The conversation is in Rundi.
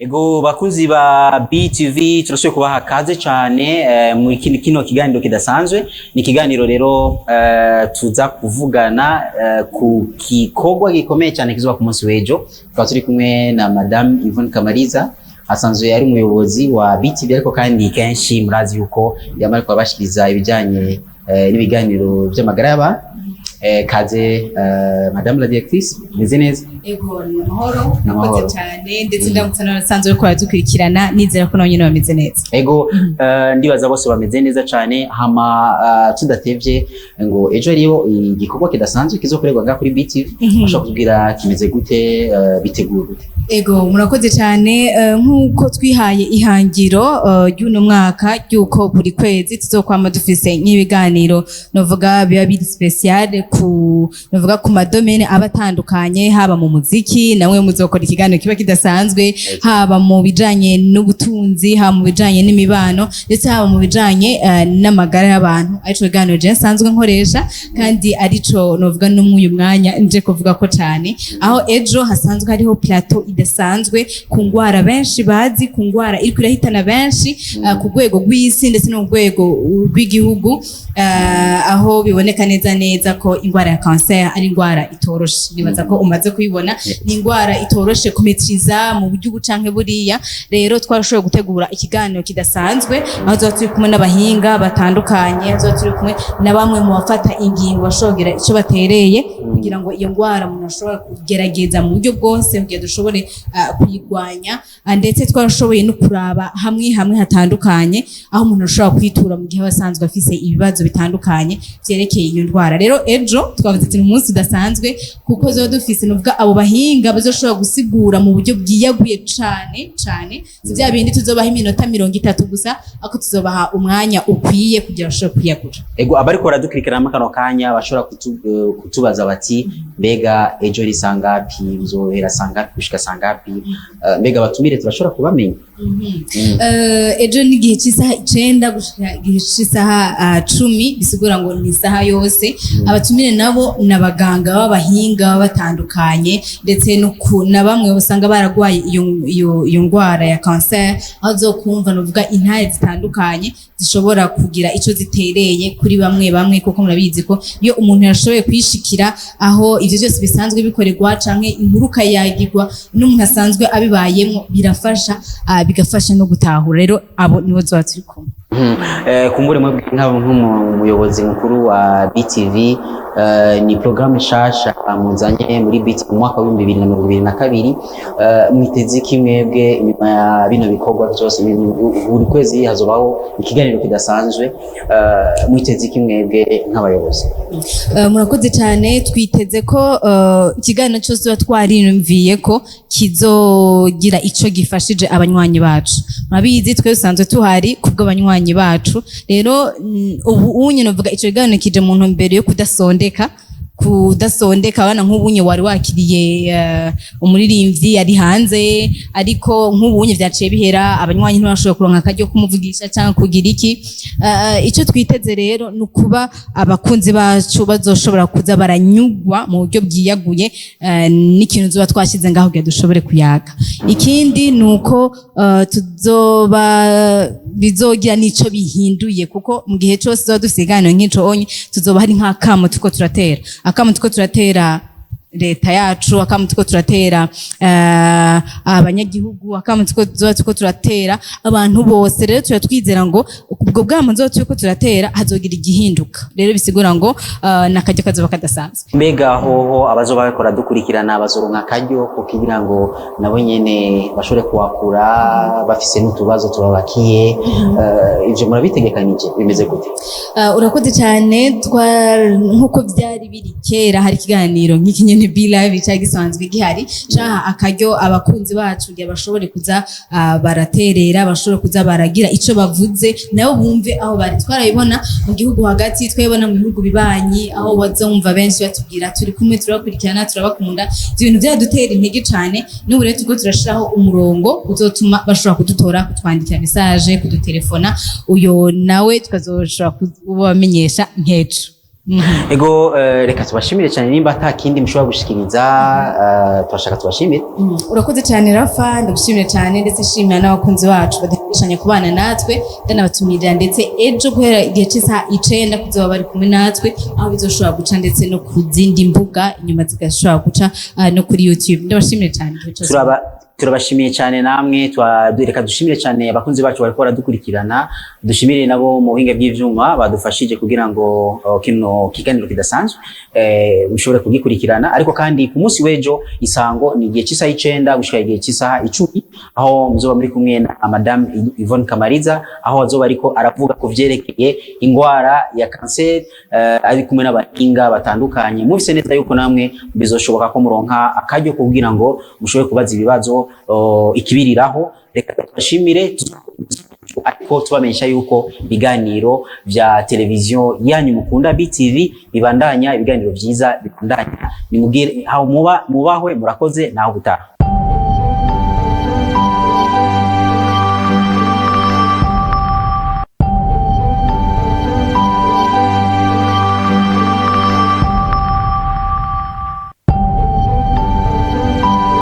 Ego bakuzi ba BTV turashoboye kubaha kaze cyane mu kino kiganiro kidasanzwe. Ni kiganiro rero tuza kuvugana ku gikorwa gikomeye cyane kizoba ku munsi w'ejo. Tukaba turi kumwe na Madame Yvonne Kamariza, asanzwe ari umuyobozi wa BTV, ariko kandi kenshi murazi yuko yamara kubashikiriza ibijanye n'ibiganiro by'amagara y'abantu. Kaze Madame la Directrice, meze neza? Ego ni amahoro, nakoze cyane ndetse ndamutse n'abasanzwe ko badukurikirana, nizera ko nonyine bameze neza. Ego ndibaza bose bameze neza cyane. Hama tudatevye ngo ejo ariyo igikorwa kidasanzwe kizokorerwa ngaho kuri BTV, ushaka kutubwira kimeze gute, biteguye gute? Ego murakoze cyane, nkuko twihaye ihangiro y'uno mwaka yuko buri kwezi tuzokwama dufise nk'ibiganiro novuga biba biri special novuga ku madomene abatandukanye, haba mu muziki namwe muzokora ikiganiro kiba kidasanzwe, haba mu bijanye n'ubutunzi, haba mu bijanye n'imibano, ndetse haba mu bijanye n'amagara y'abantu. Arico kiganiro je nsanzwe nkoresha kandi arico novuga no mu uyu mwanya nje kuvuga ko cyane, aho ejo hasanzwe hariho plateau idasanzwe ku ngwara benshi bazi, ku ngwara iri kurahitana benshi ku rwego rw'isi ndetse no ku rwego rw'igihugu, aho biboneka neza ko ingwara ya cancer ari ingwara itoroshe. Nibaza ko umaze kuyibona, ni ingwara itoroshe kumetriza mu buryo bucanke buriya. Rero twarashoboye gutegura ikiganiro kidasanzwe, aho tuba turi kumwe n'abahinga batandukanye, aho turi kumwe na bamwe mu bafata ingingo bashogira ico batereye kugira ngo iyo ngwara umuntu ashobora kugerageza mu buryo bwose kugira dushobore kuyigwanya, ndetse twarashoboye no kuraba hamwe hatandukanye aho umuntu ashobora kwitura mu gihe abasanzwe afise ibibazo bitandukanye vyerekeye iyo ndwara. Rero ejo twavuze ati umunsi udasanzwe kuko zo dufise nuvuga abo bahinga bazoshobora gusigura mu buryo bwiyaguye cane vya bindi tuzobaha iminota 30 gusa, ako tuzobaha umwanya ukwiye kugira bashobore kwiyagura. Ego abariko baradukurikirana kano kanya bashobora kutubaza bati mbega ejo risangapi, bizohera sangapi gushika sangapi, mbega batumire turashobora kubamenya? Ejo ni gihe cy'isaha 9 gushika gihe cy'isaha 10, bisigura ngo ni isaha yose. Abatumire nabo n'abaganga b'abahinga batandukanye, ndetse no na bamwe basanga baragwaye iyo ngwara ya cancer, aho zo kumva novuga intare zitandukanye zishobora kugira ico zitereye kuri bamwe, kuko murabizi ko iyo umuntu yashoboye kwishikira aho ivyo byose bisanzwe bikorerwa canke inkuruka yagirwa n'umuntu asanzwe abibayemo, birafasha bigafasha no gutahura. Rero abo nibo zoba turi kumwe. Kumbure mwe nk'umuyobozi mukuru wa BTV, ni programme shasha muzanye muri BTV mu mwaka wa 2022, mwiteze iki mwebwe nyuma ya bino bikorwa byose? Buri kwezi hazobaho ikiganiro kidasanzwe, mwiteze iki mwebwe nk'abayobozi? Murakoze cyane, twiteze ko ikiganiro cyose tuba twarinumviye ko kizogira ico gifashije abanywanyi bacu. Murabizi twe dusanzwe tuhari kubwo abanywanyi bacu. Rero ubu unye novuga ico kiganiro kije mu ntumbero yo kudasondeka abana nk'ubunye wari wakiriye umuririmbyi ari hanze, ariko nk'ubunye vyaciye bihera, abanywanyi ntibashobora kuronka akaryo kumuvugisha cyangwa kugira iki. Ico twiteze rero nukuba abakunzi bacu bazoshobora kuza baranyugwa mu buryo bwiyaguye n'ikintu zoba twashize ngaho kugira dushobore kuyaga. Ikindi nuko bizogira nico bihinduye, kuko mu gihe cyose zoba dufise ikiganiro nk'ico onye tuzoba hari nk'akamo tuko turatera leta yacu, akamu tuko turatera abanyagihugu, akamu tuko turatera abantu bose. Rero turatwizera ngo ubwo bwamo tuko turatera hazogira igihinduka. Rero bisigura ngo nakajyo kazoba kadasanzwe. Mbega hoho abazoba bakora dukurikirana bazoronka akaryo kugira ngo nabo nyene bashobore kuwakura bafise n'utubazo tubabakiye, ivyo murabitegekanije bimeze gute? Urakoze cyane, nkuko byari biri kera hari ikiganiro nk'ikinyene Live cyagisanzwe gihari, caha akaryo abakunzi bacu kugira bashobore kuza baraterera, bashobore kuza baragira ico bavuze nabo bumve aho bari. Twarabibona mu gihugu hagati, twebona mu bihugu bibanyi, aho bazumva benshi batubwira turi kumwe, turakurikirana, turabakunda. Ibintu byadutera intege cyane, n'ubu rero tuko turashiraho umurongo uzotuma bashobora kudutora, kutwandikira message, kudutelefona, uyo nawe tukazoshobora kubamenyesha nkejo. Ego reka tubashimire cyane nimba atakindi mushobora gushikiriza twashaka tubashimire. Urakoze cyane Rafa, ndagushimire cyane ndetse shimira n'abakunzi bacu badashanya kubana natwe ndanabatumira ndetse ejo guhera igihe cy'isaha 9 kuzoba bari kumwe natwe aho bizoshobora guca ndetse no ku zindi mbuga inyuma zigashobora guca no kuri YouTube. Ndabashimire cyane. Turabashimiye cyane namwe reka dushimire cyane abakunzi bacu bariko baradukurikirana, dushimire nabo mu buhinga bw'ivyuma badufashije kugira ngo kino kiganiro kidasanzwe mushobore kugikurikirana, ariko kandi ku munsi w'ejo isango ni igihe cy'isaha 9 gushika igihe cy'isaha 10 aho muzoba muri kumwe na Madame Yvonne Kamariza aho azoba ariko aravuga ku vyerekeye ingwara ya kanseri ari kumwe n'abahinga batandukanye. Mufise neza yuko namwe bizoshoboka ko muronka akaryo kugira ngo mushobore kubaza ibibazo ikibiriraho. Reka tubashimire ariko tubamenyesha yuko ibiganiro vya televiziyo yanyu mukunda BTV bibandanya, ibiganiro vyiza bibandanya. Nimugire aho mubahwe, murakoze naho gutaha.